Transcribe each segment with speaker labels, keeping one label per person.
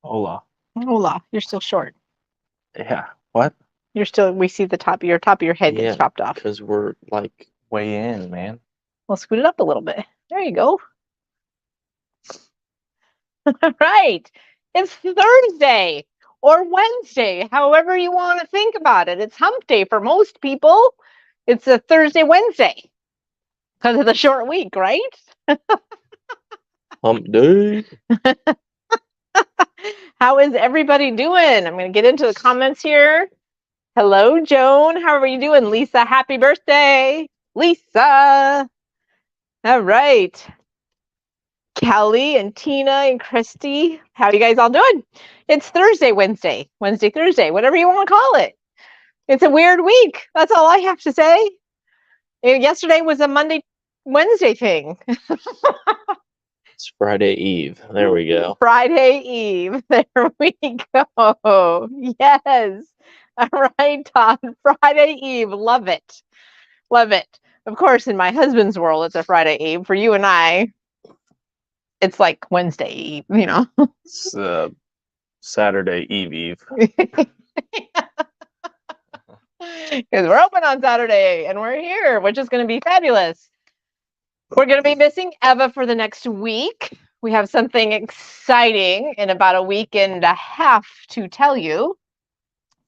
Speaker 1: Hola.
Speaker 2: Hola, you're still short.
Speaker 1: Yeah. What?
Speaker 2: We see the top of your head gets
Speaker 1: Yeah,
Speaker 2: chopped off.
Speaker 1: because we're like way in, man.
Speaker 2: We'll scoot it up a little bit. There you go. Right. It's Thursday or Wednesday, however you want to think about it. It's hump day for most people. It's a Thursday, Wednesday because of the short week, right?
Speaker 1: Hump day.
Speaker 2: How is everybody doing? I'm going to get into the comments here. Hello, Joan. How are you doing? Lisa, happy birthday. Lisa. All right. Kelly and Tina and Christy. How you guys all doing? It's Thursday, Wednesday, Thursday, whatever you want to call it. It's a weird week. That's all I have to say. Yesterday was a Monday, Wednesday thing.
Speaker 1: It's Friday Eve. There we go.
Speaker 2: Friday Eve. There we go. Yes. All right, Todd. Friday Eve. Love it. Love it. Of course, in my husband's world, it's a Friday Eve. For you and I, it's like Wednesday Eve,
Speaker 1: It's Saturday Eve.
Speaker 2: Because we're open on Saturday and we're here, which is going to be fabulous. We're going to be missing Eva for the next week. We have something exciting in about a week and a half to tell you.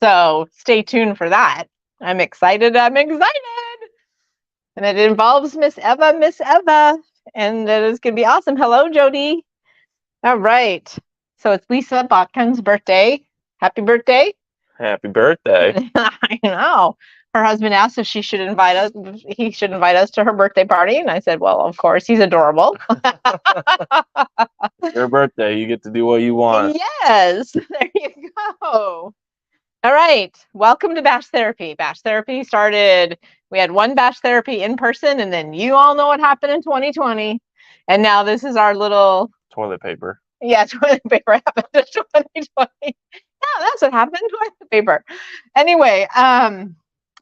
Speaker 2: So stay tuned for that. I'm excited. I'm excited. And it involves Miss Eva. And it is going to be awesome. Hello, Jody. All right. So it's Lisa Botkin's birthday. Happy birthday.
Speaker 1: Happy birthday.
Speaker 2: I know. Her husband asked if he should invite us to her birthday party. And I said, well, of course, he's adorable.
Speaker 1: Your birthday. You get to do what you want.
Speaker 2: Yes. There you go. All right. Welcome to Bash Therapy. Bash Therapy started, we had one Bash Therapy in person, and then you all know what happened in 2020. And now this is our little
Speaker 1: toilet paper.
Speaker 2: Yeah, toilet paper happened in 2020. Yeah, that's what happened. Toilet paper. Anyway,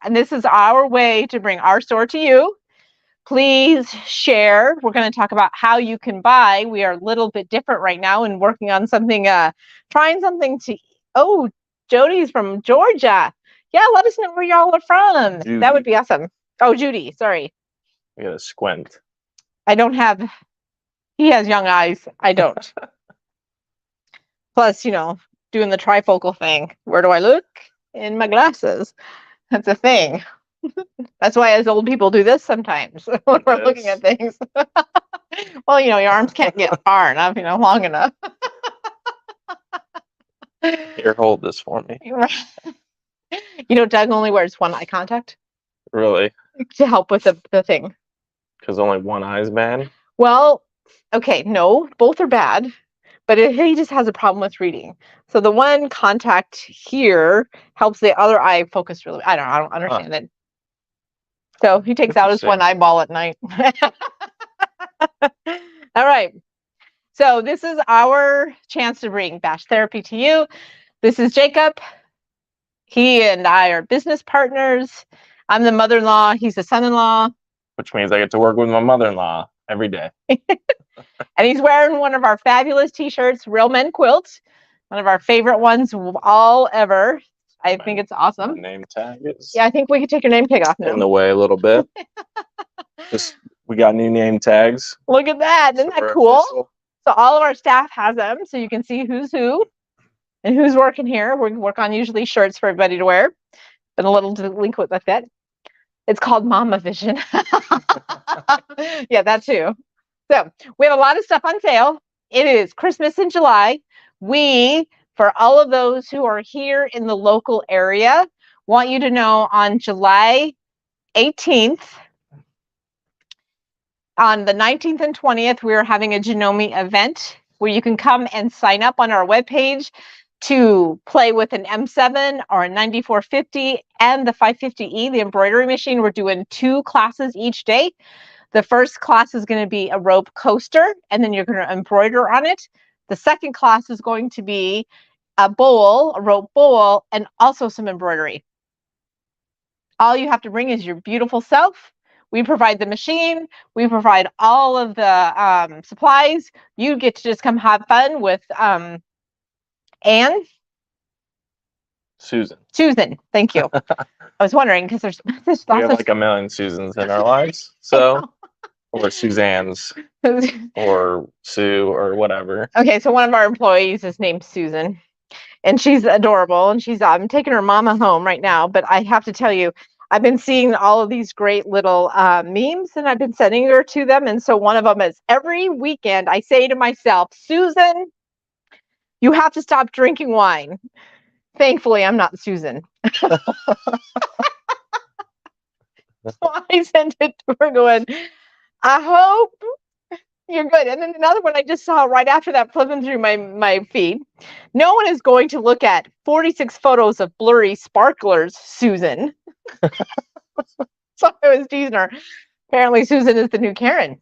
Speaker 2: and this is our way to bring our store to you. Please share. We're going to talk about how you can buy. We are a little bit different right now and working on something, trying something to. Oh, Jody's from Georgia. Yeah, let us know where y'all are from.
Speaker 1: Judy.
Speaker 2: That would be awesome. Oh, Judy, sorry.
Speaker 1: You gotta squint.
Speaker 2: I don't have. He has young eyes. I don't. Plus, doing the trifocal thing. Where do I look? In my glasses. That's a thing. That's why as old people do this sometimes when we're looking at things. Well, your arms can't get far enough, long enough.
Speaker 1: Here, hold this for me.
Speaker 2: Doug only wears one eye contact.
Speaker 1: Really?
Speaker 2: To help with the thing.
Speaker 1: Because only one eye's bad?
Speaker 2: Well, okay, no, both are bad. But he just has a problem with reading. So the one contact here helps the other eye focus really. I don't understand it. So he takes out his one eyeball at night. All right. So this is our chance to bring Bash Therapy to you. This is Jacob. He and I are business partners. I'm the mother-in-law. He's the son-in-law.
Speaker 1: Which means I get to work with my mother-in-law every day.
Speaker 2: And he's wearing one of our fabulous t-shirts, Real Men Quilt. One of our favorite ones all ever. I think it's awesome.
Speaker 1: Name tag is.
Speaker 2: Yeah, I think we could take your name tag off now.
Speaker 1: In the way a little bit. We got new name tags.
Speaker 2: Look at that. Isn't that cool? Official. So all of our staff has them, so you can see who's who and who's working here. We work on usually shirts for everybody to wear, but a little delinquent with it. It's called Mama Vision. Yeah, that too. So we have a lot of stuff on sale. It is Christmas in July. We, for all of those who are here in the local area, want you to know on July 18th, on the 19th and 20th, we're having a Genome event where you can come and sign up on our webpage to play with an M7 or a 9450 and the 550E, the embroidery machine. We're doing 2 classes each day. The first class is going to be a rope coaster, and then you're going to embroider on it. The second class is going to be a bowl, a rope bowl, and also some embroidery. All you have to bring is your beautiful self. We provide the machine. We provide all of the supplies. You get to just come have fun with Anne?
Speaker 1: Susan.
Speaker 2: Susan. Thank you. I was wondering because there's
Speaker 1: We
Speaker 2: lots
Speaker 1: have
Speaker 2: of
Speaker 1: like a million Susans in our lives. So, or Suzanne's, or Sue, or whatever.
Speaker 2: Okay, so one of our employees is named Susan, and she's adorable, and she's I'm taking her mama home right now. But I have to tell you, I've been seeing all of these great little memes, and I've been sending her to them. And so one of them is every weekend I say to myself, Susan, you have to stop drinking wine. Thankfully, I'm not Susan. So I sent it to her going, I hope you're good. And then another one I just saw right after that, flipping through my feed. No one is going to look at 46 photos of blurry sparklers, Susan. So I was teasing her. Apparently, Susan is the new Karen.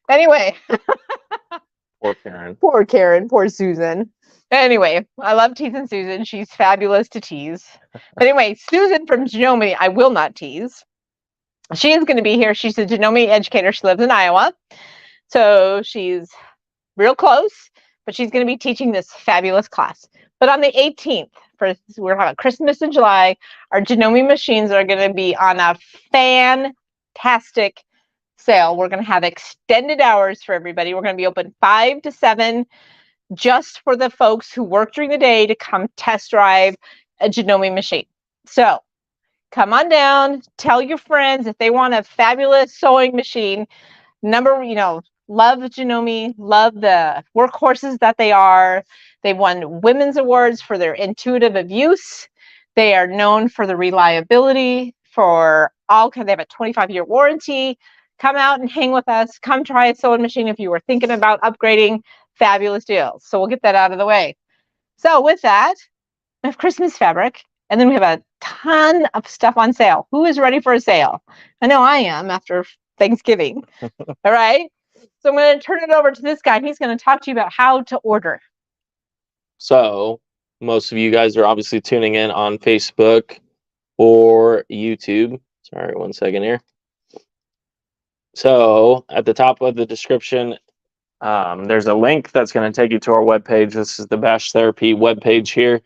Speaker 2: Anyway.
Speaker 1: Poor Karen.
Speaker 2: Poor Karen. Poor Susan. Anyway, I love teasing Susan. She's fabulous to tease. But anyway, Susan from Genome, I will not tease. She is going to be here. She's a Genome educator. She lives in Iowa. So she's real close, but she's going to be teaching this fabulous class. But on the 18th, we're having Christmas in July, our Genome machines are going to be on a fantastic sale. We're going to have extended hours for everybody. We're going to be open 5 to 7 just for the folks who work during the day to come test drive a Genome machine. So come on down, tell your friends if they want a fabulous sewing machine. Love Genome, love the workhorses that they are. They've won women's awards for their intuitive of use. They are known for the reliability, they have a 25-year warranty. Come out and hang with us. Come try a sewing machine if you were thinking about upgrading. Fabulous deals. So we'll get that out of the way. So with that, we have Christmas fabric, and then we have a ton of stuff on sale. Who is ready for a sale? I know I am after Thanksgiving. All right. So I'm going to turn it over to this guy. He's going to talk to you about how to order.
Speaker 1: So most of you guys are obviously tuning in on Facebook or YouTube. Sorry, 1 second here. So at the top of the description, there's a link that's going to take you to our webpage. This is the Bash Therapy webpage here.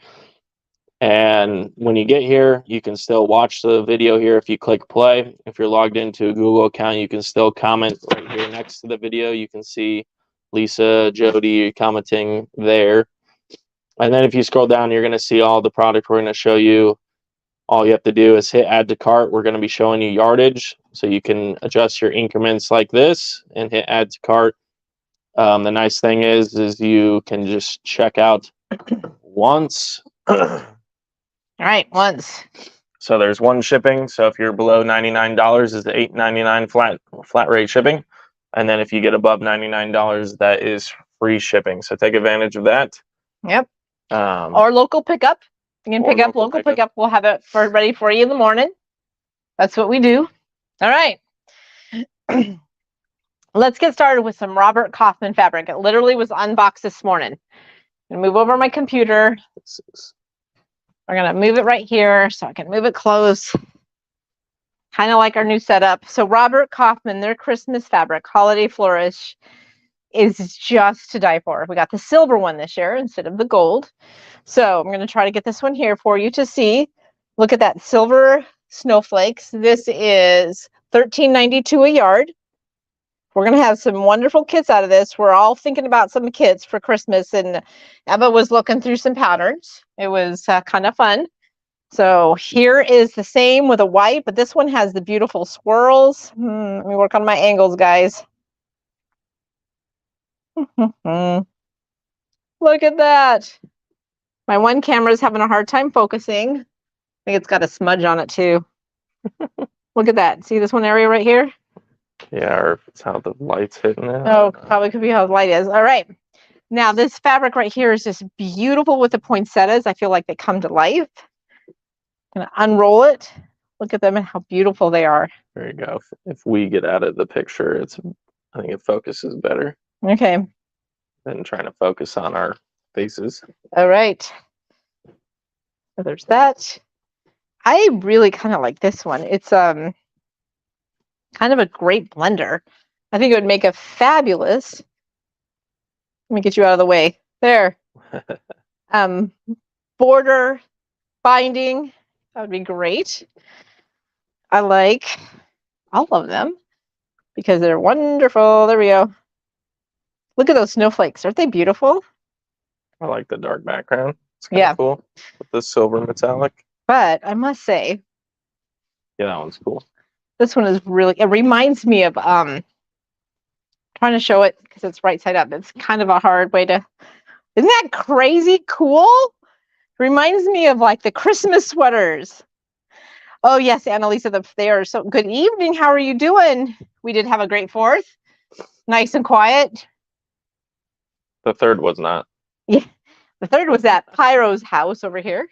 Speaker 1: And when you get here, you can still watch the video here if you click play. If you're logged into a Google account, you can still comment right here next to the video. You can see Lisa, Jody commenting there. And then if you scroll down, you're going to see all the product we're going to show you. All you have to do is hit add to cart. We're going to be showing you yardage, so you can adjust your increments like this and hit add to cart. The nice thing is you can just check out once.
Speaker 2: All right, once.
Speaker 1: So there's one shipping. So if you're below $99, is the $8.99 flat rate shipping, and then if you get above $99, that is free shipping. So take advantage of that.
Speaker 2: Yep. Or local pickup. You can pick up local pickup. We'll have it ready for you in the morning. That's what we do. All right. Let's get started with some Robert Kaufman fabric. It literally was unboxed this morning. I'm going to move over my computer. We're going to move it right here so I can move it close. Kind of like our new setup. So Robert Kaufman, their Christmas fabric, Holiday Flourish, is just to die for. We got the silver one this year instead of the gold. So I'm going to try to get this one here for you to see. Look at that silver snowflakes. This is $13.92 a yard. We're going to have some wonderful kits out of this. We're all thinking about some kits for Christmas, and Eva was looking through some patterns. It was kind of fun. So here is the same with a white, but this one has the beautiful swirls. Let me work on my angles, guys. Look at that. My one camera is having a hard time focusing. I think it's got a smudge on it too. Look at that. See this one area right here?
Speaker 1: Yeah, or if it's how the light's hitting it.
Speaker 2: Oh, probably could be how the light is. All right. Now this fabric right here is just beautiful with the poinsettias. I feel like they come to life. I'm gonna unroll it. Look at them and how beautiful they are.
Speaker 1: There you go. If we get out of the picture, I think it focuses better.
Speaker 2: Okay.
Speaker 1: Than trying to focus on our faces.
Speaker 2: All right. So there's that. I really kind of like this one. It's kind of a great blender. I think it would make a fabulous. Let me get you out of the way. There. border binding. That would be great. I like all of them because they're wonderful. There we go. Look at those snowflakes. Aren't they beautiful?
Speaker 1: I like the dark background. It's kind of cool with the silver metallic.
Speaker 2: But I must say,
Speaker 1: yeah, that one's cool.
Speaker 2: This one is really, it reminds me of, trying to show it because it's right side up. It's kind of a hard way to, isn't that crazy cool? Reminds me of like the Christmas sweaters. Oh yes, Annalisa, they are so good evening. How are you doing? We did have a great 4th. Nice and quiet.
Speaker 1: The 3rd was not.
Speaker 2: Yeah, the 3rd was at Pyro's house over here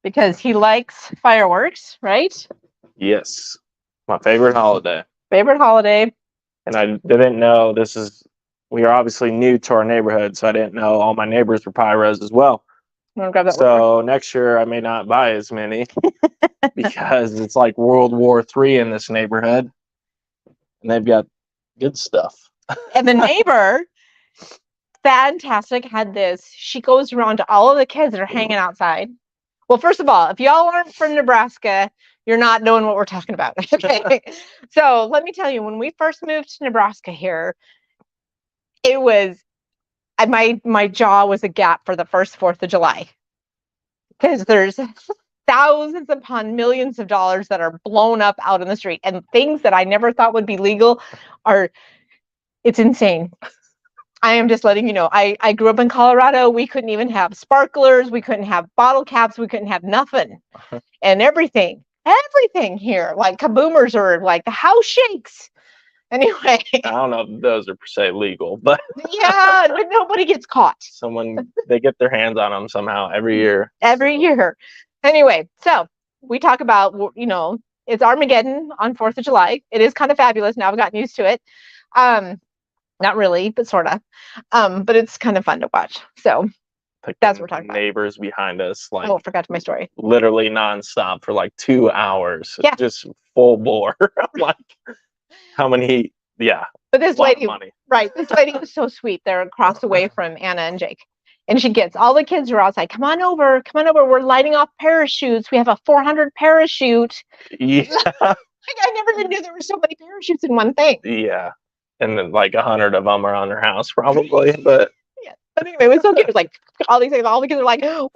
Speaker 2: because he likes fireworks, right?
Speaker 1: Yes, my favorite holiday.
Speaker 2: Favorite holiday.
Speaker 1: And I didn't know we are obviously new to our neighborhood, so I didn't know all my neighbors were pyros as well. So next year I may not buy as many because it's like World War III in this neighborhood, and they've got good stuff.
Speaker 2: And the neighbor, fantastic, had this. She goes around to all of the kids that are hanging outside. Well, first of all, if y'all aren't from Nebraska, you're not knowing what we're talking about. Okay. So let me tell you, when we first moved to Nebraska here, it was, my jaw was agape for the first 4th of July. Because there's thousands upon millions of dollars that are blown up out in the street, and things that I never thought would be legal it's insane. I am just letting you know. I grew up in Colorado. We couldn't even have sparklers. We couldn't have bottle caps. We couldn't have nothing. And everything here, like kaboomers or like the house shakes. Anyway.
Speaker 1: I don't know if those are per se legal, but
Speaker 2: yeah, but nobody gets caught.
Speaker 1: They get their hands on them somehow every year.
Speaker 2: Every year. Anyway, so we talk about, it's Armageddon on 4th of July. It is kind of fabulous. Now I've gotten used to it. Not really, but sort of. But it's kind of fun to watch. So that's what we're talking about.
Speaker 1: Neighbors behind us, like,
Speaker 2: oh, I forgot my story.
Speaker 1: Literally nonstop for like 2 hours.
Speaker 2: Yeah.
Speaker 1: Just full bore. Like, how many? Yeah.
Speaker 2: But this lady, right? This lady was so sweet. They're across the way from Anna and Jake. And she gets all the kids are outside. Come on over. We're lighting off parachutes. We have a 400 parachute.
Speaker 1: Yeah.
Speaker 2: I never knew there were so many parachutes in one thing.
Speaker 1: Yeah. And then like 100 of them are on their house probably, but
Speaker 2: yeah. But anyway, it was so cute. It was like all the kids are like, wah!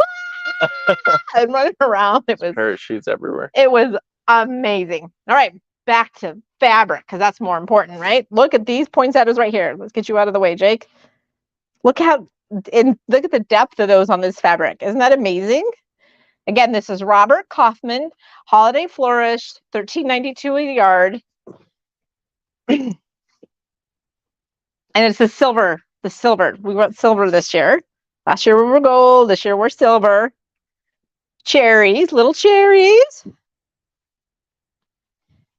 Speaker 2: and running around. It was
Speaker 1: parachutes everywhere.
Speaker 2: It was amazing. All right, back to fabric because that's more important, right? Look at these poinsettias right here. Let's get you out of the way, Jake. Look at the depth of those on this fabric. Isn't that amazing? Again, this is Robert Kaufman, Holiday Flourish, $13.92 a yard. And it's the silver. We went silver this year. Last year we were gold. This year we're silver. Cherries, little cherries.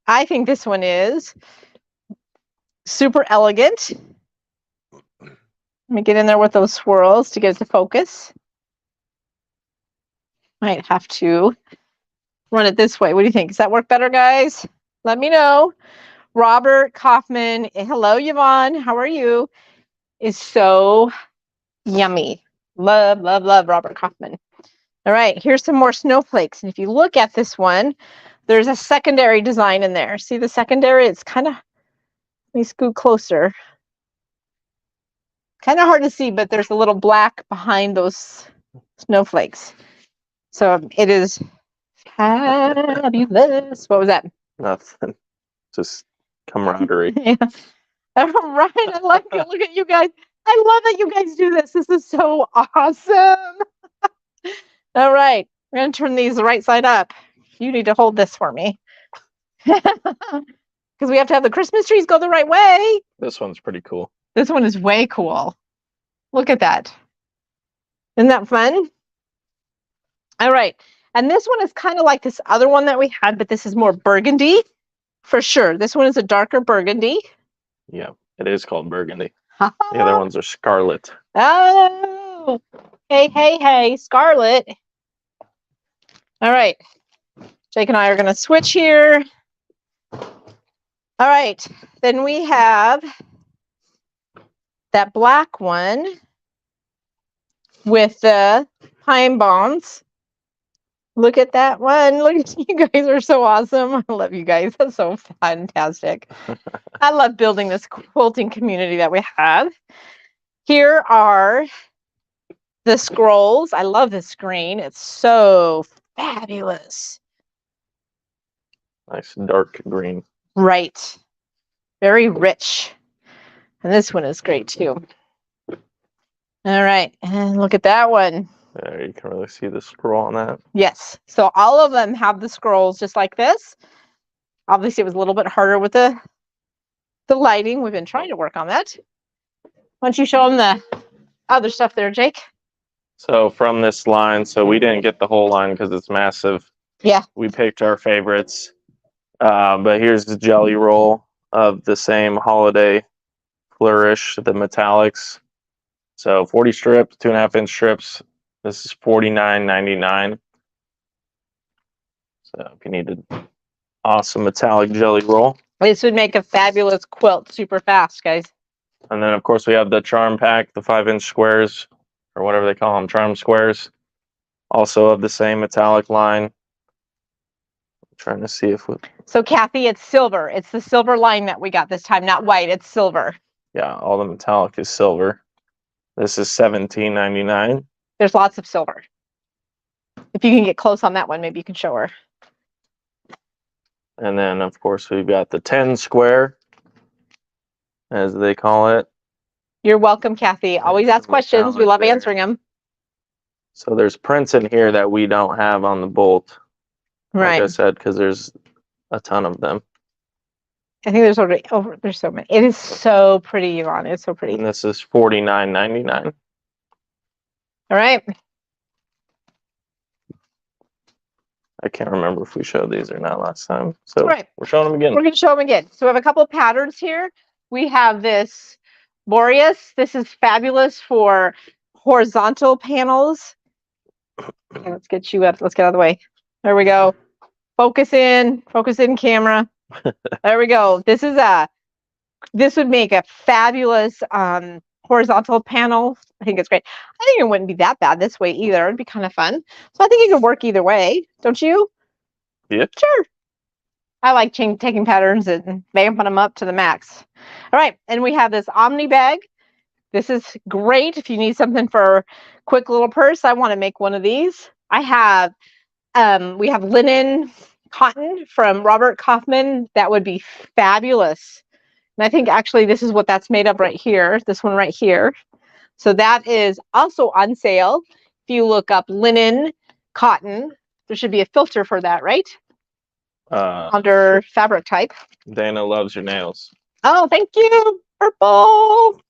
Speaker 2: I think this one is super elegant. Let me get in there with those swirls to get it to focus. Might have to run it this way. What do you think? Does that work better, guys? Let me know. Robert Kaufman, hello, Yvonne. How are you? Is so yummy. Love, love, love Robert Kaufman. All right, here's some more snowflakes. And if you look at this one, there's a secondary design in there. See the secondary? It's kind of, let me scoot closer. Kind of hard to see, but there's a little black behind those snowflakes. So it is fabulous. What was that?
Speaker 1: Nothing. Just camaraderie.
Speaker 2: Yeah. All right. I like it. Look at you guys. I love that you guys do this. This is so awesome. All right. We're going to turn these right side up. You need to hold this for me. Because we have to have the Christmas trees go the right way.
Speaker 1: This one's pretty cool.
Speaker 2: This one is way cool. Look at that. Isn't that fun? All right. And this one is kind of like this other one that we had, but this is more burgundy for sure. This one is a darker burgundy.
Speaker 1: Yeah, it is called burgundy. The other ones are scarlet.
Speaker 2: Oh, hey, scarlet. All right. Jake and I are going to switch here. All right. Then we have that black one with the pine bonds. Look at that one. Look at you guys are so awesome. I love you guys. That's so fantastic. I love building this quilting community that we have. Here are the scrolls. I love this screen. It's so fabulous.
Speaker 1: Nice dark green.
Speaker 2: Right. Very rich. And this one is great too. All right. And look at that one.
Speaker 1: There, you can really see the scroll on that.
Speaker 2: Yes. So all of them have the scrolls just like this. Obviously, it was a little bit harder with the lighting. We've been trying to work on that. Why don't you show them the other stuff there, Jake?
Speaker 1: So from this line, so we didn't get the whole line because it's massive.
Speaker 2: Yeah.
Speaker 1: We picked our favorites. But here's the jelly roll of the same holiday flourish, the metallics. So 40 strips, 2.5-inch strips. This is $49.99. So if you need an awesome metallic jelly roll.
Speaker 2: This would make a fabulous quilt super fast, guys.
Speaker 1: And then, of course, we have the charm pack, the 5-inch squares, or whatever they call them, charm squares. Also of the same metallic line. I'm trying to see if we...
Speaker 2: So, Kathy, it's silver. It's the silver line that we got this time, not white. It's silver.
Speaker 1: Yeah, all the metallic is silver. This is $17.99.
Speaker 2: There's lots of silver. If you can get close on that one, maybe you can show her.
Speaker 1: And then, of course, we've got the 10 square, as they call it.
Speaker 2: You're welcome, Kathy. Always ask questions. We love answering them.
Speaker 1: So there's prints in here that we don't have on the bolt.
Speaker 2: Right.
Speaker 1: Like I said, because there's a ton of them.
Speaker 2: I think there's already there's so many. It is so pretty, Yvonne. It's so pretty.
Speaker 1: And this is $49.99.
Speaker 2: All right.
Speaker 1: I can't remember if we showed these or not last time. So we're showing them again.
Speaker 2: We're going to show them again. So we have a couple of patterns here. We have this Boreas. This is fabulous for horizontal panels. Okay, let's get you up. Let's get out of the way. There we go. Focus in camera. There we go. This would make a fabulous horizontal panel. I think it's great. I think it wouldn't be that bad this way either. It'd be kind of fun. So I think it could work either way. Don't you?
Speaker 1: Yeah.
Speaker 2: Sure. I like taking patterns and vamping them up to the max. All right. And we have this Omni bag. This is great if you need something for a quick little purse. I want to make one of these. I have, we have linen cotton from Robert Kaufman. That would be fabulous. And I think actually this is what that's made of right here. This one right here. So that is also on sale. If you look up linen cotton, there should be a filter for that, right? Under fabric type.
Speaker 1: Dana loves your nails.
Speaker 2: Oh, thank you. Purple.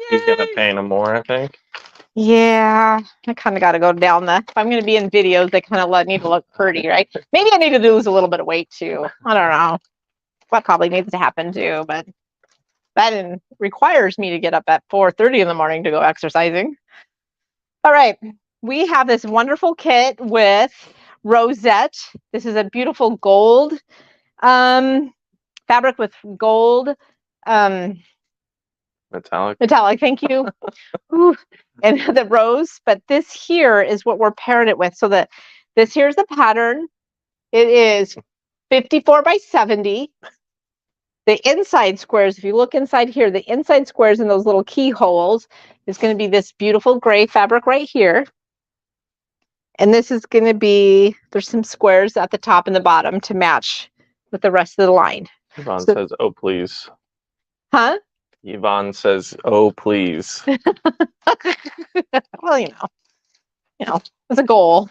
Speaker 1: He's going to paint them more, I think.
Speaker 2: Yeah, I kind of got to go down the, if I'm going to be in videos, they kind of need to look pretty, right? Maybe I need to lose a little bit of weight too. I don't know. That probably needs to happen too, but that requires me to get up at 4:30 in the morning to go exercising. All right. We have this wonderful kit with rosette. This is a beautiful gold fabric with gold metallic, thank you. Ooh, and the rose, but this here is what we're pairing it with. So this here's the pattern. It is 54 by 70. The inside squares, if you look inside here, the inside squares in those little keyholes is going to be this beautiful gray fabric right here. And this is going to be, there's some squares at the top and the bottom to match with the rest of the line.
Speaker 1: Yvonne says, oh, please.
Speaker 2: Huh?
Speaker 1: Yvonne says, oh, please.
Speaker 2: Well, you know, it's a goal.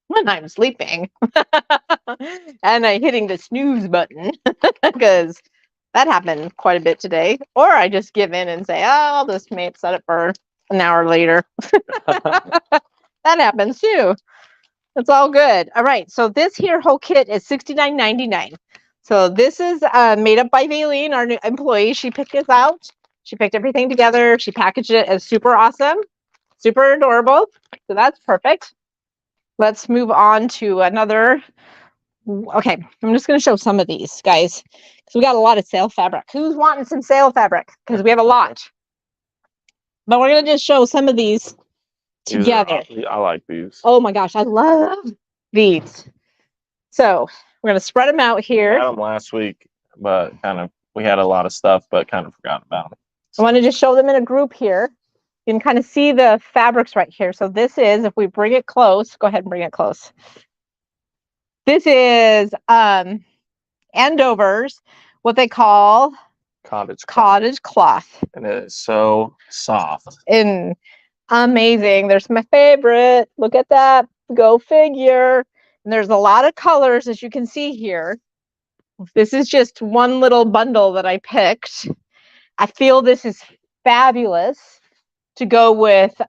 Speaker 2: When I'm sleeping and I'm hitting the snooze button because that happened quite a bit today. Or I just give in and say, oh, I'll just set it for an hour later. That happens too. It's all good. All right. So this here whole kit is $69.99. So this is made up by Valine, our new employee. She picked this out. She picked everything together. She packaged it as super awesome, super adorable. So that's perfect. Let's move on to another. Okay, I'm just going to show some of these, guys, because we got a lot of sale fabric. Who's wanting some sale fabric? Because we have a lot. But we're going to just show some of these together.
Speaker 1: I like these.
Speaker 2: Oh my gosh, I love these. So we're gonna spread them out
Speaker 1: We
Speaker 2: here.
Speaker 1: had them last week, but we had a lot of stuff, but kind of forgot about them.
Speaker 2: I want to just show them in a group here. You can kind of see the fabrics right here. So this is, if we bring it close, go ahead and bring it close. This is Andover's, what they call cottage cloth.
Speaker 1: And it is so soft.
Speaker 2: And amazing. There's my favorite. Look at that. Go figure. And there's a lot of colors, as you can see here. This is just one little bundle that I picked. I feel this is fabulous to go with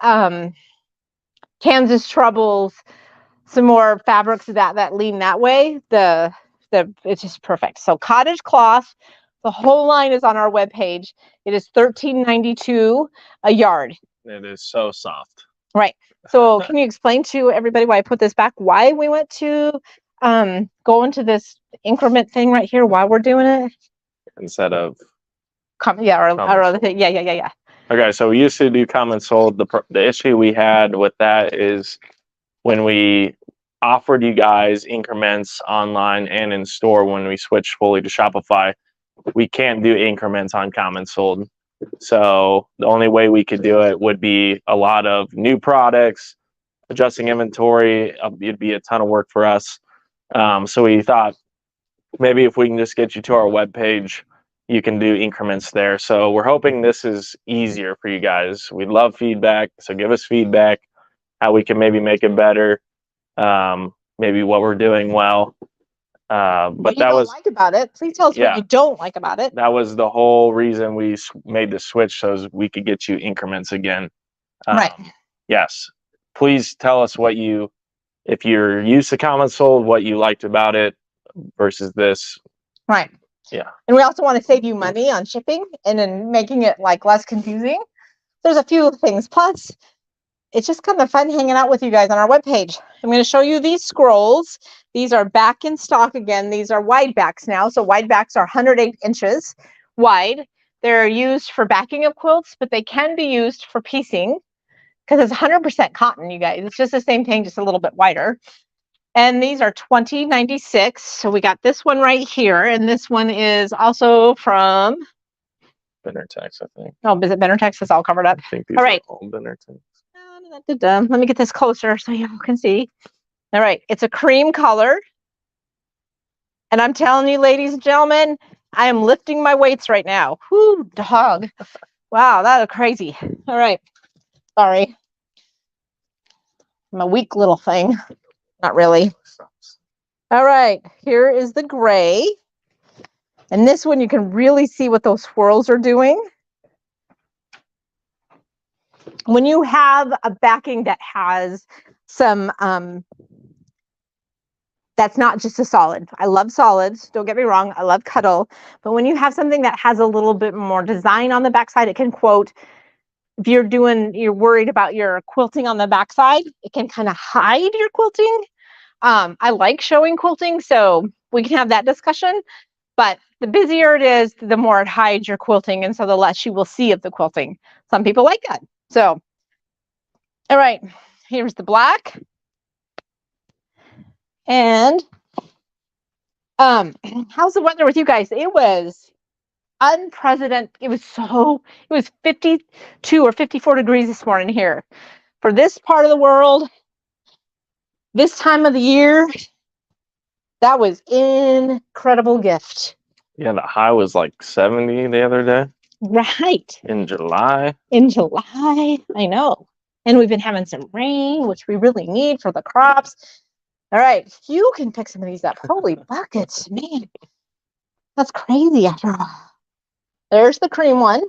Speaker 2: Kansas Troubles, some more fabrics that lean that way. It's just perfect. So cottage cloth, the whole line is on our webpage. It is $13.92 a yard.
Speaker 1: It is so soft.
Speaker 2: Right. So can you explain to everybody why I put this back? Why we went to go into this increment thing right here? Why we're doing it
Speaker 1: instead of
Speaker 2: our other thing? Yeah.
Speaker 1: Okay, so we used to do comment sold. The issue we had with that is when we offered you guys increments online and in store, when we switched fully to Shopify, we can't do increments on comment sold. So the only way we could do it would be a lot of new products, adjusting inventory. It'd be a ton of work for us. So we thought maybe if we can just get you to our webpage, you can do increments there. So we're hoping this is easier for you guys. We'd love feedback. So give us feedback, how we can maybe make it better, maybe what we're doing well. But
Speaker 2: what you don't like about it. Please tell us what you don't like about it.
Speaker 1: That was the whole reason we made the switch, so we could get you increments again.
Speaker 2: Right.
Speaker 1: Yes. Please tell us if you're used to comment sold, what you liked about it versus this.
Speaker 2: Right.
Speaker 1: Yeah.
Speaker 2: And we also want to save you money on shipping and then making it like less confusing. There's a few things. Plus, it's just kind of fun hanging out with you guys on our webpage. I'm going to show you these scrolls. These are back in stock again. These are wide backs now. So wide backs are 108 inches wide. They're used for backing of quilts, but they can be used for piecing because it's 100% cotton, you guys. It's just the same thing, just a little bit wider. And these are $20.96. So we got this one right here. And this one is also from
Speaker 1: Benertex, I think.
Speaker 2: Oh, is it Benertex? It's all covered up.
Speaker 1: I think these
Speaker 2: all right.
Speaker 1: are all Benertex.
Speaker 2: Let me get this closer so you can see. All right. It's a cream color. And I'm telling you, ladies and gentlemen, I am lifting my weights right now. Whoo, dog. Wow, that is crazy. All right. Sorry. I'm a weak little thing. Not really. All right. Here is the gray. And this one, you can really see what those swirls are doing. When you have a backing that has some, that's not just a solid. I love solids. Don't get me wrong. I love cuddle. But when you have something that has a little bit more design on the backside, it can quote, if you're worried about your quilting on the backside, it can kind of hide your quilting. I like showing quilting, so we can have that discussion. But the busier it is, the more it hides your quilting, and so the less you will see of the quilting. Some people like that. So, all right, here's the black. And how's the weather with you guys? It was unprecedented. It was 52 or 54 degrees this morning here. For this part of the world, this time of the year, that was incredible gift.
Speaker 1: Yeah, the high was like 70 the other day.
Speaker 2: Right.
Speaker 1: In July.
Speaker 2: I know. And we've been having some rain, which we really need for the crops. All right, you can pick some of these up. Holy buckets, man. That's crazy after all. There's the cream one.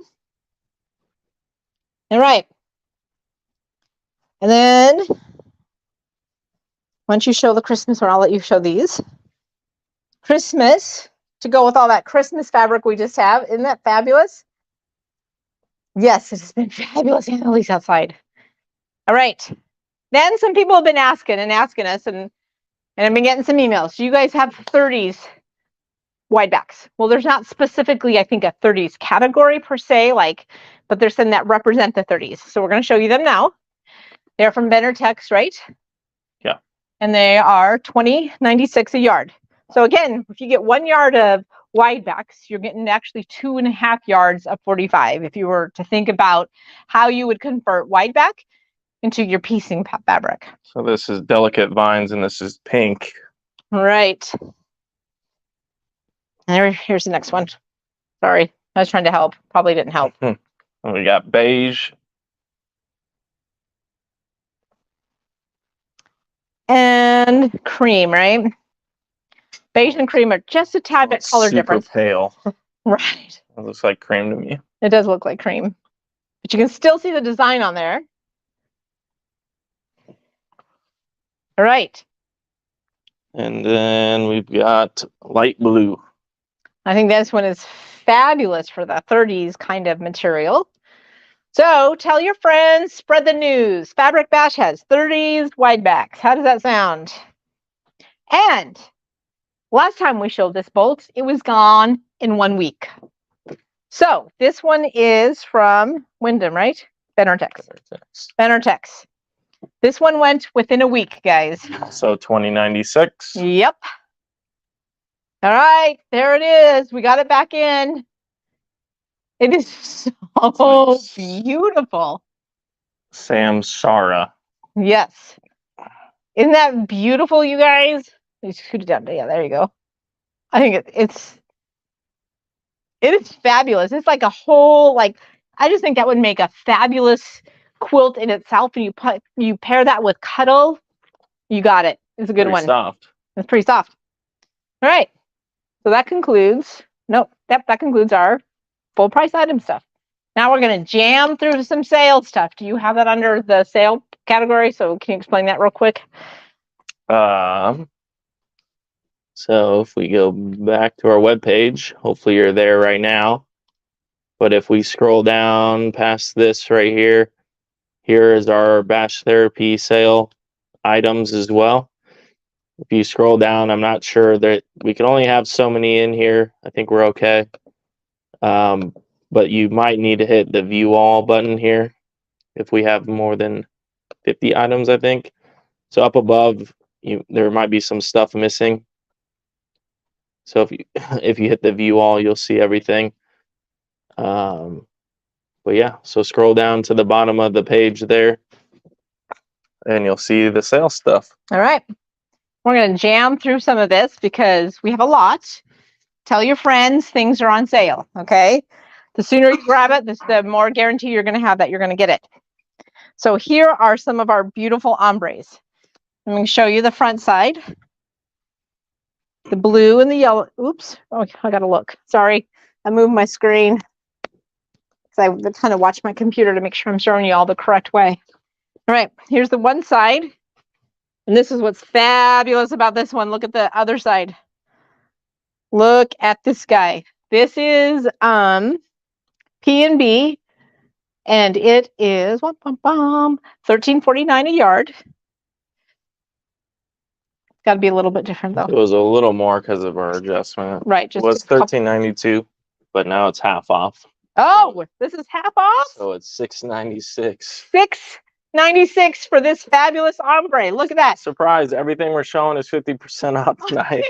Speaker 2: All right. And then once you show the Christmas one, I'll let you show these. Christmas, to go with all that Christmas fabric we just have. Isn't that fabulous? Yes, it has been fabulous. And the leaves outside. All right. Then some people have been asking us, and I've been getting some emails. Do you guys have 30s wide backs? Well, there's not specifically, I think, a 30s category per se, but there's some that represent the 30s. So we're going to show you them now. They're from Tex, right?
Speaker 1: Yeah.
Speaker 2: And they are $20.96 a yard. So again, if you get 1 yard of wide backs, you're getting actually 2.5 yards of 45. If you were to think about how you would convert wide back into your piecing fabric.
Speaker 1: So this is delicate vines and this is pink.
Speaker 2: Right. And here's the next one. Sorry, I was trying to help. Probably didn't help.
Speaker 1: And we got beige.
Speaker 2: And cream, right? Beige and cream are just a tad bit color difference.
Speaker 1: Super pale.
Speaker 2: Right.
Speaker 1: It looks like cream to me.
Speaker 2: It does look like cream. But you can still see the design on there. All right.
Speaker 1: And then we've got light blue.
Speaker 2: I think this one is fabulous for the 30s kind of material. So tell your friends, spread the news. Fabric Bash has 30s wide backs. How does that sound? And last time we showed this bolt, it was gone in 1 week. So this one is from Wyndham, right? Tex. Tex. This one went within a week, guys.
Speaker 1: So 2096.
Speaker 2: Yep. All right, there it is. We got it back in. It is so beautiful.
Speaker 1: Samsara.
Speaker 2: Yes. Isn't that beautiful, you guys? You scoot it down. Yeah, there you go. I think it is fabulous. It's like a whole, like, I just think that would make a fabulous quilt in itself. And you pair that with Cuddle, you got it. It's a good one.
Speaker 1: Soft.
Speaker 2: It's pretty soft. All right. So that concludes. Nope. Yep. That concludes our full price item stuff. Now we're going to jam through some sale stuff. Do you have that under the sale category? So can you explain that real quick?
Speaker 1: So if we go back to our webpage, hopefully you're there right now. But if we scroll down past this right here, here is our Bash Therapy sale items as well. If you scroll down, I'm not sure that we can only have so many in here. I think we're okay. But you might need to hit the view all button here if we have more than 50 items, I think. So up above, there might be some stuff missing. So if you hit the view all, you'll see everything. But yeah, so scroll down to the bottom of the page there, and you'll see the sale stuff.
Speaker 2: All right. We're going to jam through some of this because we have a lot. Tell your friends things are on sale, okay? The sooner you grab it, the more guarantee you're going to have that you're going to get it. So here are some of our beautiful ombres. I'm going to show you the front side. The blue and the yellow. Oops. Oh, I got to look. Sorry. I moved my screen because I kind of watch my computer to make sure I'm showing you all the correct way. All right. Here's the one side. And this is what's fabulous about this one. Look at the other side. Look at this guy. This is P&B, and it is $13.49 a yard. Got to be a little bit different though.
Speaker 1: It was a little more because of our adjustment.
Speaker 2: Right.
Speaker 1: It was $13.92, but now it's half off.
Speaker 2: Oh, this is half off.
Speaker 1: So it's $6.96.
Speaker 2: $6.96 for this fabulous ombre. Look at that.
Speaker 1: Surprise! Everything we're showing is 50% off tonight.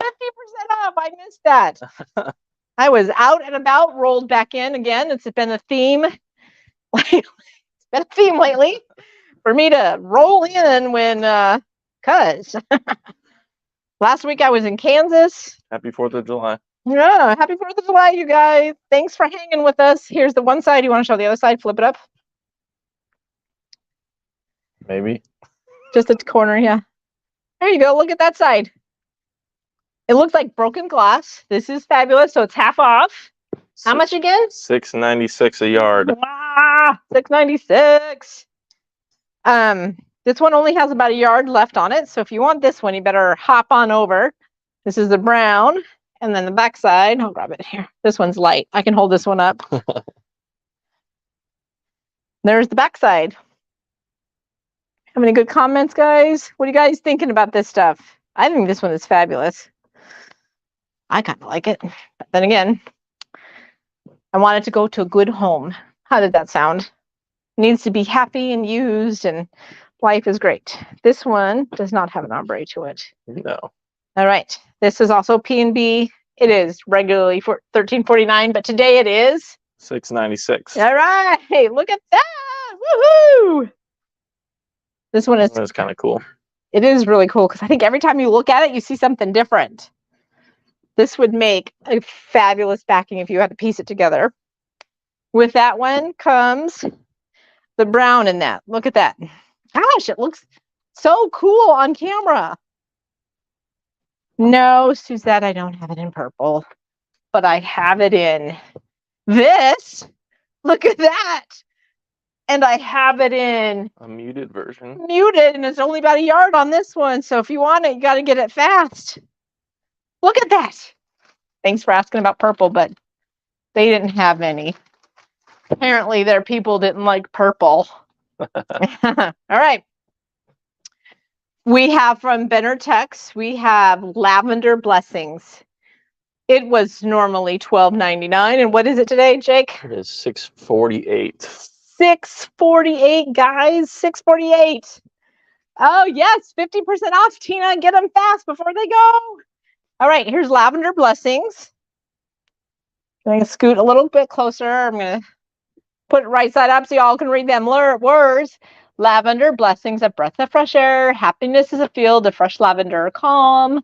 Speaker 2: 50% off. I missed that. I was out and about, rolled back in again. It's been a theme. It's been a theme lately for me to roll in when, cause last week I was in Kansas.
Speaker 1: Happy 4th of July.
Speaker 2: Yeah, happy 4th of July, you guys. Thanks for hanging with us. Here's the one side. You want to show the other side? Flip it up.
Speaker 1: Maybe.
Speaker 2: Just at the corner, yeah. There you go. Look at that side. It looks like broken glass. This is fabulous. So it's half off. How much again?
Speaker 1: $6.96 a yard.
Speaker 2: Wow, $6.96. This one only has about a yard left on it. So if you want this one, you better hop on over. This is the brown. And then the back side, I'll grab it here. This one's light. I can hold this one up. There's the back side. Have any good comments, guys? What are you guys thinking about this stuff? I think this one is fabulous. I kind of like it. But then again, I want it to go to a good home. How did that sound? Needs to be happy and used, and life is great. This one does not have an ombre to it.
Speaker 1: No.
Speaker 2: All right. This is also P&B. It is regularly for $13.49, but today it is
Speaker 1: $6.96.
Speaker 2: all right. Look at that. Woohoo! This one is
Speaker 1: That's kind of cool.
Speaker 2: It is really cool because I think every time you look at it, you see something different. This would make a fabulous backing if you had to piece it together. With that one comes the brown in that. Look at that. Gosh, it looks so cool on camera. No, Suzette, I don't have it in purple, but I have it in this. Look at that. And I have it in
Speaker 1: a muted version.
Speaker 2: Muted, and it's only about a yard on this one. So if you want it, you got to get it fast. Look at that. Thanks for asking about purple, but they didn't have any. Apparently their people didn't like purple. All right. We have from Benner Tex, we have Lavender Blessings. It was normally $12.99. And what is it today, Jake?
Speaker 1: It is $6.48.
Speaker 2: $6.48, guys. $6.48. Oh, yes. 50% off, Tina. Get them fast before they go. All right. Here's Lavender Blessings. I'm going to scoot a little bit closer. I'm going to put it right side up so y'all can read them words. Lavender Blessings, a breath of fresh air. Happiness is a field of fresh lavender, calm.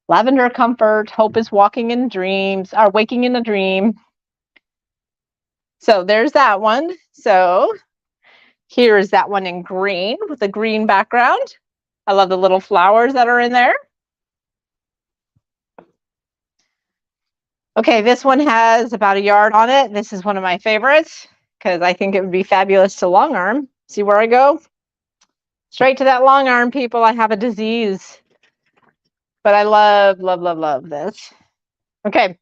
Speaker 2: Lavender comfort. Hope is walking in dreams, or waking in a dream. So there's that one. So here is that one in green with a green background. I love the little flowers that are in there. Okay, this one has about a yard on it. This is one of my favorites because I think it would be fabulous to long arm. See where I go? Straight to that long arm, people. I have a disease. But I love, love, love, love this. Okay,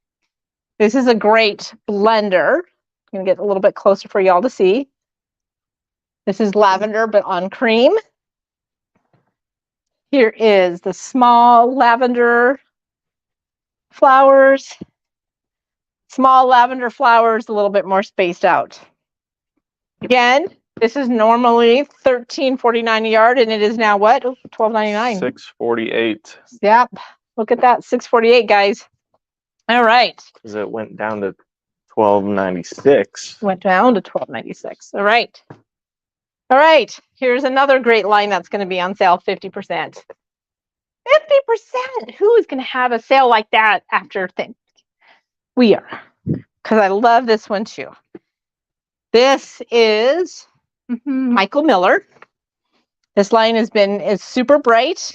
Speaker 2: this is a great blender. I'm going to get a little bit closer for y'all to see. This is lavender, but on cream. Here is the small lavender flowers. Small lavender flowers, a little bit more spaced out. Again, this is normally $13.49 a yard, and it is now what? $12.99.
Speaker 1: $6.48.
Speaker 2: Yep. Look at that. $6.48, guys. All right.
Speaker 1: Because it went down to $12.96.
Speaker 2: Went down to $12.96. All right. All right. Here's another great line that's going to be on sale, 50%. 50%. Who is going to have a sale like that after things? We are. Because I love this one too. This is Michael Miller. This line is super bright.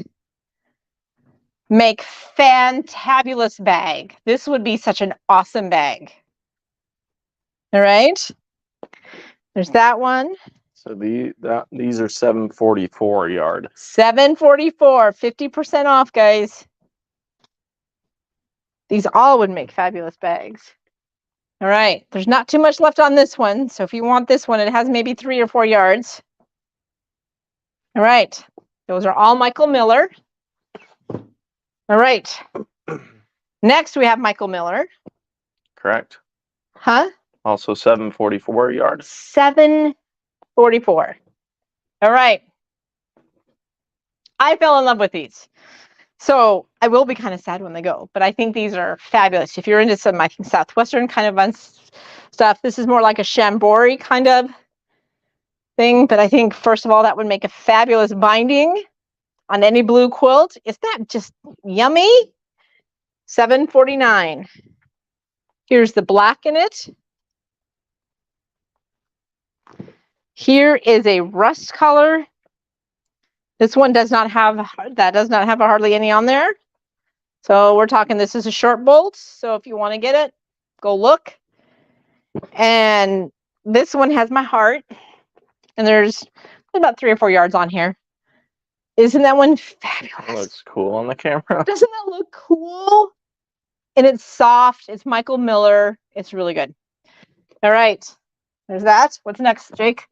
Speaker 2: Make fantabulous bag. This would be such an awesome bag. All right. There's that one.
Speaker 1: So these are $7.44 a yard.
Speaker 2: $7.44, 50% off, guys. These all would make fabulous bags. All right. There's not too much left on this one. So if you want this one, it has maybe 3 or 4 yards. All right. Those are all Michael Miller. All right. Next, we have Michael Miller.
Speaker 1: Correct.
Speaker 2: Huh?
Speaker 1: Also $7.44 a yard.
Speaker 2: $7.44. All right. I fell in love with these. So I will be kind of sad when they go, but I think these are fabulous. If you're into some, I think, Southwestern kind of stuff, this is more like a Chambori kind of thing. But I think, first of all, that would make a fabulous binding on any blue quilt. Is that just yummy? $7.49. Here's the black in it. Here is a rust color. This one does not have hardly any on there. So we're talking, this is a short bolt. So if you want to get it, go look. And this one has my heart. And there's about 3 or 4 yards on here. Isn't that one fabulous?
Speaker 1: That looks cool on the camera.
Speaker 2: Doesn't that look cool? And it's soft. It's Michael Miller. It's really good. All right. There's that. What's next, Jake?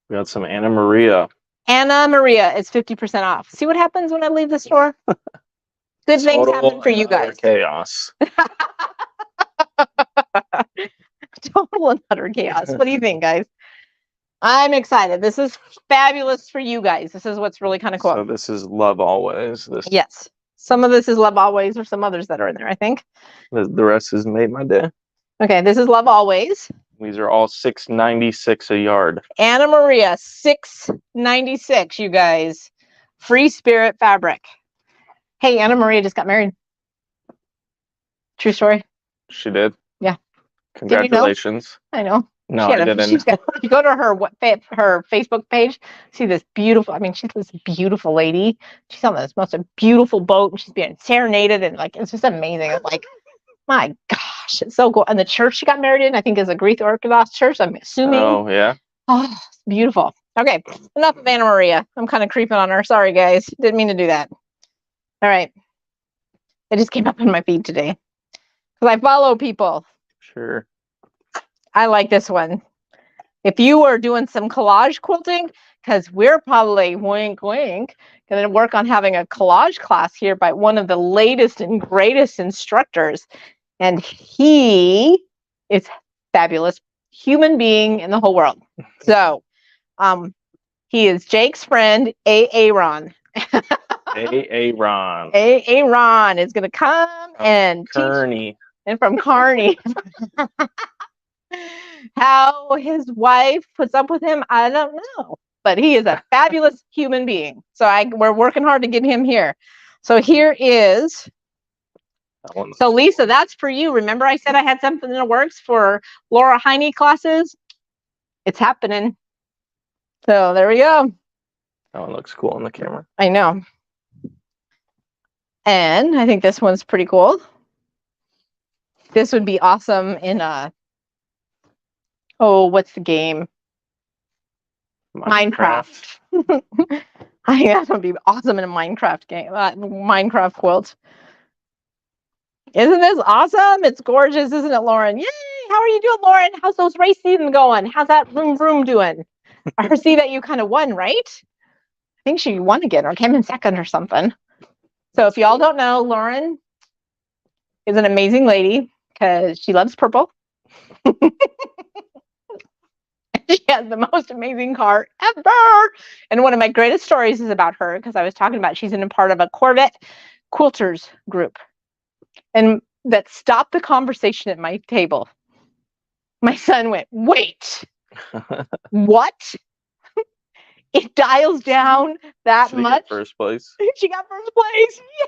Speaker 1: We got some Anna Maria.
Speaker 2: Anna Maria is 50% off. See what happens when I leave the store? Good things happen for you guys.
Speaker 1: Chaos.
Speaker 2: Total and utter chaos. What do you think, guys? I'm excited. This is fabulous for you guys. This is what's really kind of cool.
Speaker 1: So this is Love Always. This
Speaker 2: Yes. Some of this is Love Always, or some others that are in there, I think.
Speaker 1: the rest is Made My Day.
Speaker 2: Okay, this is Love Always.
Speaker 1: These are all $6.96 a yard.
Speaker 2: Anna Maria, $6.96, you guys. Free Spirit fabric. Hey, Anna Maria just got married. True story.
Speaker 1: She did.
Speaker 2: Yeah.
Speaker 1: Congratulations.
Speaker 2: I know.
Speaker 1: No, I didn't.
Speaker 2: You go to her Facebook page, see this beautiful, I mean, she's this beautiful lady. She's on this most beautiful boat, and she's being serenaded, and like, it's just amazing. It's like, my gosh, it's so cool. And the church she got married in, I think, is a Greek Orthodox church, I'm assuming.
Speaker 1: Oh, yeah.
Speaker 2: Oh, it's beautiful. Okay, enough of Anna Maria. I'm kind of creeping on her. Sorry, guys. Didn't mean to do that. All right. It just came up in my feed today. Because I follow people.
Speaker 1: Sure.
Speaker 2: I like this one. If you are doing some collage quilting, because we're probably, wink, wink, going to work on having a collage class here by one of the latest and greatest instructors. And he is fabulous human being in the whole world. So he is Jake's friend, Aaron.
Speaker 1: Aaron.
Speaker 2: Aaron is going to come and
Speaker 1: Kearney.
Speaker 2: and from Kearney. How his wife puts up with him, I don't know. But he is a fabulous human being. So we're working hard to get him here. So here is. So Lisa, that's for you. Remember I said I had something in the works for Laura Heine classes? It's happening. So there we go.
Speaker 1: That one looks cool on the camera.
Speaker 2: I know. And I think this one's pretty cool. This would be awesome in a, oh, what's the game? Minecraft. I think that would be awesome in a Minecraft game, Minecraft quilt. Isn't this awesome? It's gorgeous, isn't it, Lauren? Yay! How are you doing, Lauren? How's those race season going? How's that vroom vroom doing? I see that you kind of won, right? I think she won again or came in second or something. So if y'all don't know, Lauren is an amazing lady because she loves purple. She has the most amazing car ever. And one of my greatest stories is about her because I was talking about she's in a part of a Corvette quilters group. And that stopped the conversation at my table. My son went, wait, what? It dials down that much?
Speaker 1: First place.
Speaker 2: She got first place. Yay!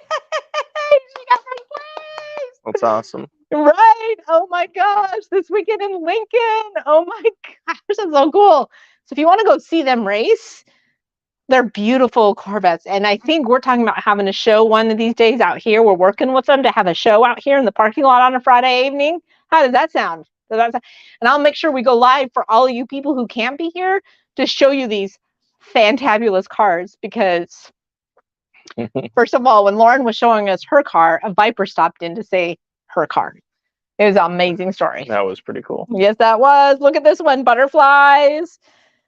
Speaker 2: She got first place.
Speaker 1: That's awesome.
Speaker 2: Right. Oh my gosh. This weekend in Lincoln. Oh my gosh. That's so cool. So if you want to go see them race, they're beautiful Corvettes. And I think we're talking about having a show one of these days out here. We're working with them to have a show out here in the parking lot on a Friday evening. How does that sound? And I'll make sure we go live for all of you people who can't be here to show you these fantabulous cars because first of all, when Lauren was showing us her car, a Viper stopped in to say her car. It was an amazing story.
Speaker 1: That was pretty cool.
Speaker 2: Yes, that was. Look at this one, butterflies.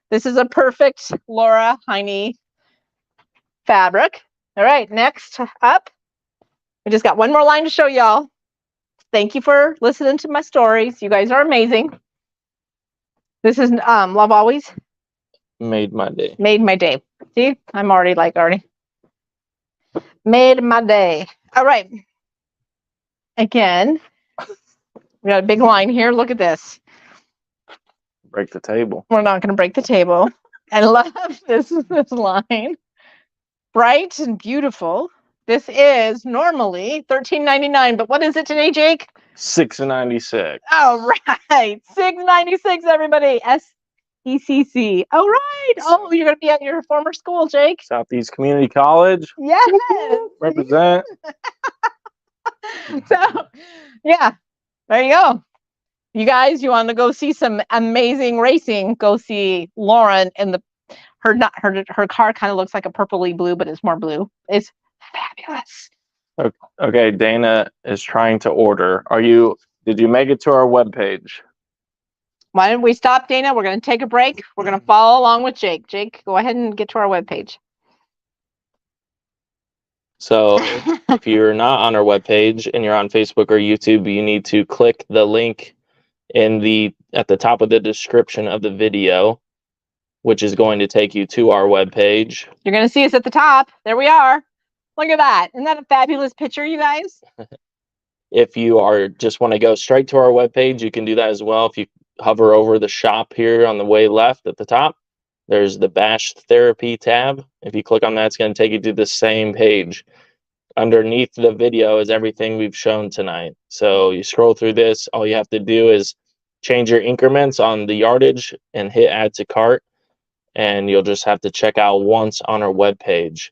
Speaker 2: This is a perfect Laura Heine fabric. All right, next up, we just got one more line to show y'all. Thank you for listening to my stories. You guys are amazing. This is Love Always.
Speaker 1: Made My Day.
Speaker 2: Made my day. See, I'm already made my day. All right. Again, we got a big line here. Look at this.
Speaker 1: Break the table.
Speaker 2: We're not going to break the table. I love this line. Bright and beautiful. This is normally $13.99, but what is it today, Jake?
Speaker 1: $6.96.
Speaker 2: All right, $6.96, everybody. SECC. All right. Oh, you're going to be at your former school, Jake.
Speaker 1: Southeast Community College.
Speaker 2: Yes.
Speaker 1: Represent.
Speaker 2: So, yeah, there you go. You guys, you want to go see some amazing racing? Go see Lauren and her car kind of looks like a purpley blue, but it's more blue. It's fabulous.
Speaker 1: Okay, Dana is trying to order. Did you make it to our webpage?
Speaker 2: Why don't we stop, Dana? We're going to take a break. We're going to follow along with Jake. Jake, go ahead and get to our webpage.
Speaker 1: So if you're not on our webpage and you're on Facebook or YouTube, you need to click the link at the top of the description of the video. which is going to take you to our webpage.
Speaker 2: You're going to see us at the top. There we are. Look at that. Isn't that a fabulous picture, you guys?
Speaker 1: If you are just want to go straight to our webpage, you can do that as well. If you hover over the shop here on the way left at the top, there's the Bash Therapy tab. If you click on that, it's going to take you to the same page. Underneath the video is everything we've shown tonight. So you scroll through this, all you have to do is change your increments on the yardage and hit add to cart, and you'll just have to check out once on our webpage.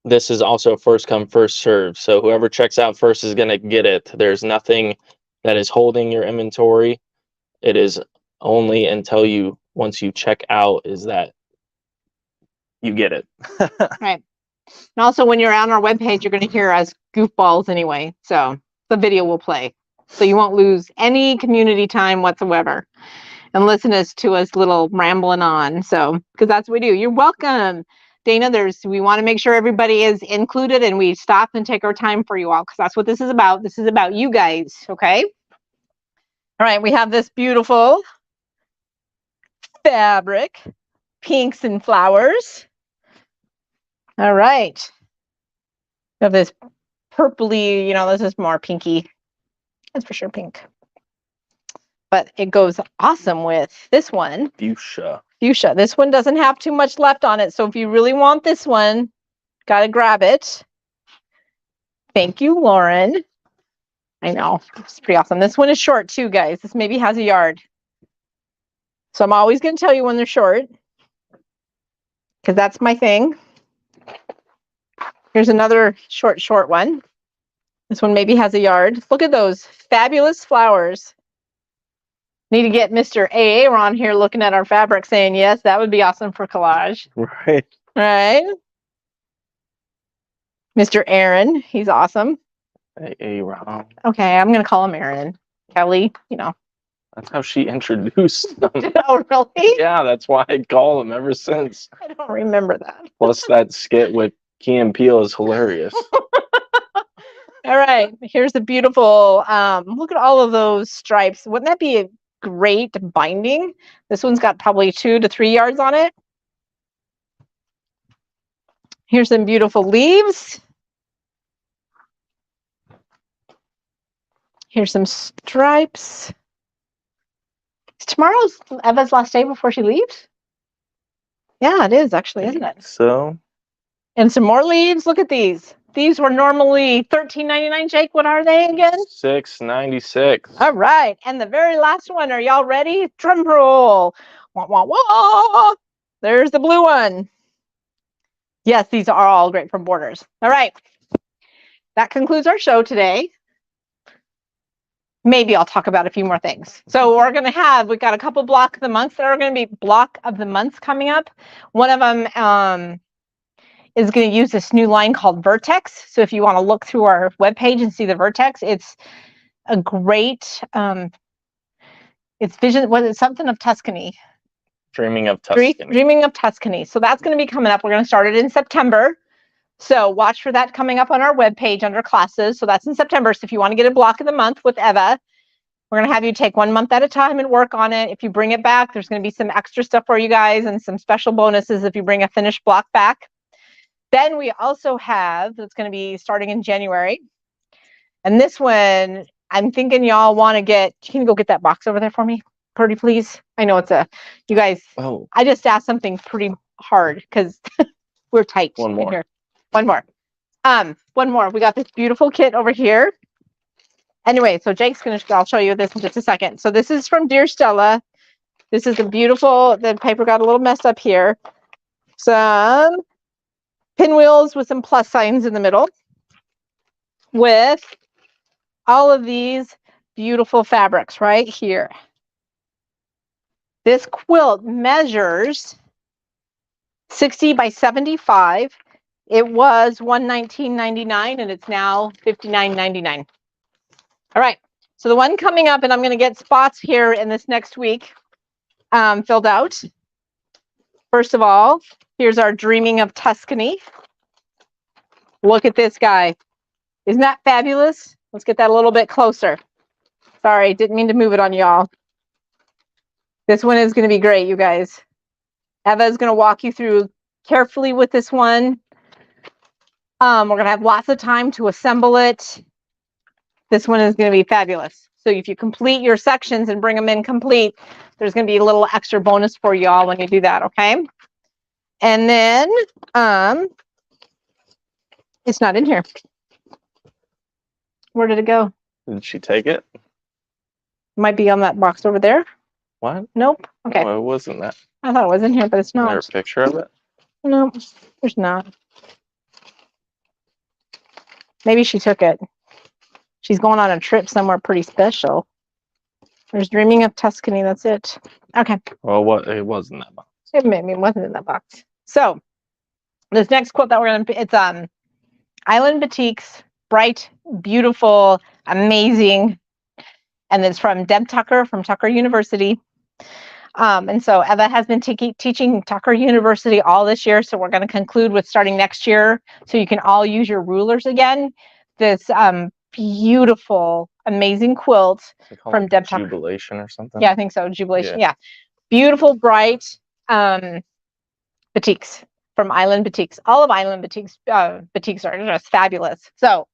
Speaker 1: This is also first come, first serve. So whoever checks out first is going to get it. There's nothing that is holding your inventory. It is only until once you check out, is that you get it.
Speaker 2: Right. And also, when you're on our webpage, you're going to hear us goofballs anyway. So the video will play. So you won't lose any community time whatsoever. And listen to us little rambling on. So, because that's what we do. You're welcome. Dana, we want to make sure everybody is included, and we stop and take our time for you all, because that's what this is about. This is about you guys, okay? All right, we have this beautiful fabric, pinks and flowers. All right. We have this purpley, this is more pinky. That's for sure pink. But it goes awesome with this one.
Speaker 1: Fuchsia.
Speaker 2: This one doesn't have too much left on it. So if you really want this one, got to grab it. Thank you, Lauren. I know. It's pretty awesome. This one is short too, guys. This maybe has a yard. So I'm always going to tell you when they're short, because that's my thing. Here's another short one. This one maybe has a yard. Look at those fabulous flowers. Need to get Mr. AA on here looking at our fabric saying, yes, that would be awesome for collage.
Speaker 1: Right.
Speaker 2: Right. Mr. Aaron, he's awesome.
Speaker 1: AA Ron.
Speaker 2: Okay, I'm going to call him Aaron. Kelly,
Speaker 1: That's how she introduced them.
Speaker 2: Oh, really?
Speaker 1: Yeah, that's why I call them ever since.
Speaker 2: I don't remember that.
Speaker 1: Plus that skit with Key and Peele is hilarious.
Speaker 2: All right, here's the beautiful, look at all of those stripes. Wouldn't that be a great binding? This one's got probably 2 to 3 yards on it. Here's some beautiful leaves. Here's some stripes. Is tomorrow's Eva's last day before she leaves? Yeah, it is actually, isn't it?
Speaker 1: So.
Speaker 2: And some more leaves. Look at these. These were normally $13.99. Jake, what are they again?
Speaker 1: $6.96.
Speaker 2: All right. And the very last one. Are y'all ready? Drum roll. Wah, wah, wah. There's the blue one. Yes, these are all great from Borders. All right. That concludes our show today. Maybe I'll talk about a few more things. So we've got a couple block of the months that are going to be block of the months coming up. One of them is going to use this new line called Vertex. So if you want to look through our webpage and see the Vertex, it's a great, it's vision, what is it, something of Tuscany.
Speaker 1: Dreaming of Tuscany.
Speaker 2: Dreaming of Tuscany. So that's going to be coming up. We're going to start it in September. So watch for that coming up on our webpage under classes. So that's in September. So if you want to get a block of the month with Eva, we're going to have you take 1 month at a time and work on it. If you bring it back, there's going to be some extra stuff for you guys and some special bonuses if you bring a finished block back. Then we also have, that's going to be starting in January. And this one, I'm thinking y'all want to get, can you go get that box over there for me, Purdy, please? I know it's you guys, I just asked something pretty hard because we're tight.
Speaker 1: One more.
Speaker 2: Here. One more. One more. We got this beautiful kit over here. Anyway, so Jake's I'll show you this in just a second. So this is from Dear Stella. This is the paper got a little messed up here. Some pinwheels with some plus signs in the middle with all of these beautiful fabrics right here. This quilt measures 60 by 75. It was $119.99 and it's now $59.99. All right, so the one coming up, and I'm going to get spots here in this next week filled out. First of all, here's our Dreaming of Tuscany. Look at this guy. Isn't that fabulous? Let's get that a little bit closer. Sorry, didn't mean to move it on y'all. This one is going to be great, you guys. Eva is going to walk you through carefully with this one. We're going to have lots of time to assemble it. This one is going to be fabulous. So if you complete your sections and bring them in complete, there's going to be a little extra bonus for y'all when you do that, okay? And then it's not in here. Where did it go?
Speaker 1: Did she take it?
Speaker 2: Might be on that box over there.
Speaker 1: What?
Speaker 2: Nope. Okay.
Speaker 1: No, it wasn't that.
Speaker 2: I thought it was in here, but it's
Speaker 1: Is there a
Speaker 2: not.
Speaker 1: picture of it?
Speaker 2: No, there's not. Maybe she took it. She's going on a trip somewhere pretty special. There's Dreaming of Tuscany. That's it. Okay.
Speaker 1: Well, what? It wasn't that box.
Speaker 2: It maybe wasn't in that box. So this next quote that we're gonna, it's Island Batiks, bright, beautiful, amazing, and it's from Deb Tucker from Tucker University. And so Eva has been teaching Tucker University all this year. So we're going to conclude with starting next year, so you can all use your rulers again. This beautiful, amazing quilt from Deb Tucker.
Speaker 1: Jubilation or something?
Speaker 2: Yeah, I think so. Jubilation. Yeah. Beautiful, bright batiks from Island Batiks. All of Island Batiks are just fabulous. So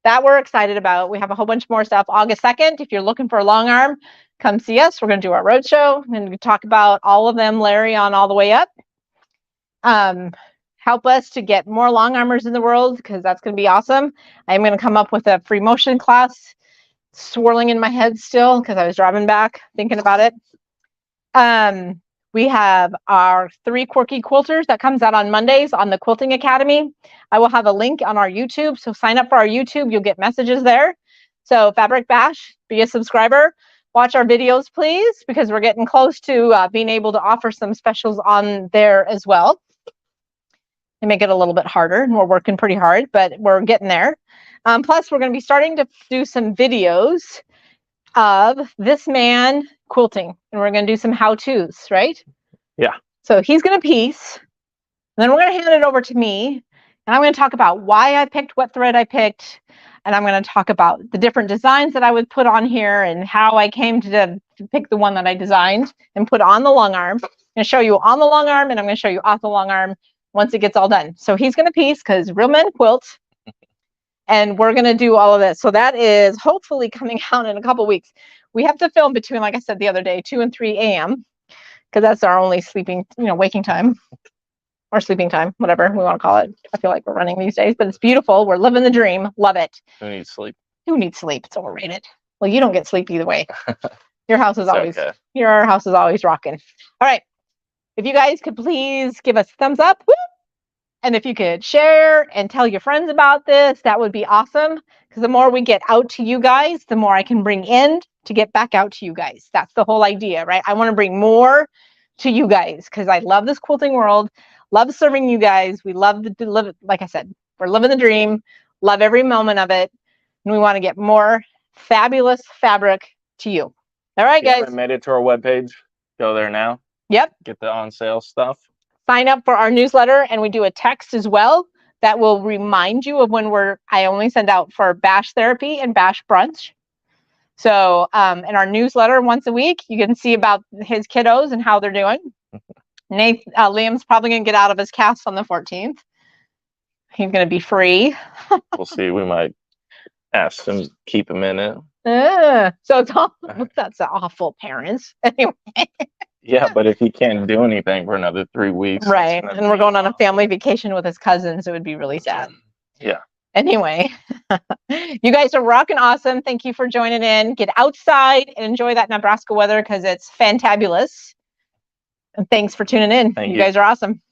Speaker 2: that we're excited about. We have a whole bunch more stuff. August 2nd, if you're looking for a long arm, come see us. We're going to do our roadshow and we talk about all of them, Larry, on all the way up. Help us to get more long armors in the world, because that's going to be awesome. I'm going to come up with a free motion class, swirling in my head still because I was driving back thinking about it. We have our 3 quirky quilters that comes out on Mondays on the Quilting Academy. I will have a link on our YouTube, so sign up for our YouTube. You'll get messages there. So Fabric Bash, be a subscriber. Watch our videos, please, because we're getting close to being able to offer some specials on there as well. They make it a little bit harder, and we're working pretty hard, but we're getting there. Plus, we're going to be starting to do some videos of this man quilting, and we're going to do some how-tos, right?
Speaker 1: Yeah.
Speaker 2: So he's going to piece, and then we're going to hand it over to me, and I'm going to talk about why I picked what thread I picked, and I'm going to talk about the different designs that I would put on here and how I came to pick the one that I designed and put on the long arm. I'm going to show you on the long arm, and I'm going to show you off the long arm once it gets all done. So he's going to piece, because real men quilt. And we're going to do all of this. So that is hopefully coming out in a couple weeks. We have to film between, like I said the other day, 2 and 3 a.m. because that's our only sleeping, waking time or sleeping time, whatever we want to call it. I feel like we're running these days, but it's beautiful. We're living the dream. Love it.
Speaker 1: Who needs sleep?
Speaker 2: Who needs sleep? It's overrated. Well, you don't get sleep either way. Your house is always,
Speaker 1: okay.
Speaker 2: Your house is always rocking. All right. If you guys could please give us a thumbs up. Woo! And if you could share and tell your friends about this, that would be awesome. Because the more we get out to you guys, the more I can bring in to get back out to you guys. That's the whole idea, right? I want to bring more to you guys because I love this quilting world, love serving you guys. We love to live, like I said, we're living the dream, love every moment of it. And we want to get more fabulous fabric to you. All right, guys. If you
Speaker 1: haven't made it to our webpage, go there now.
Speaker 2: Yep.
Speaker 1: Get the on sale stuff. Sign
Speaker 2: up for our newsletter, and we do a text as well that will remind you of when I only send out for Bash Therapy and Bash Brunch. So in our newsletter once a week, you can see about his kiddos and how they're doing. Liam's probably going to get out of his cast on the 14th. He's going to be free.
Speaker 1: We'll see. We might ask him to keep him in it.
Speaker 2: So it's all, that's awful, parents. Anyway.
Speaker 1: Yeah, but if he can't do anything for another 3 weeks.
Speaker 2: Right. And we're going on a family vacation with his cousins. It would be really sad.
Speaker 1: Yeah.
Speaker 2: Anyway, you guys are rocking awesome. Thank you for joining in. Get outside and enjoy that Nebraska weather because it's fantabulous. And thanks for tuning in. You guys are awesome.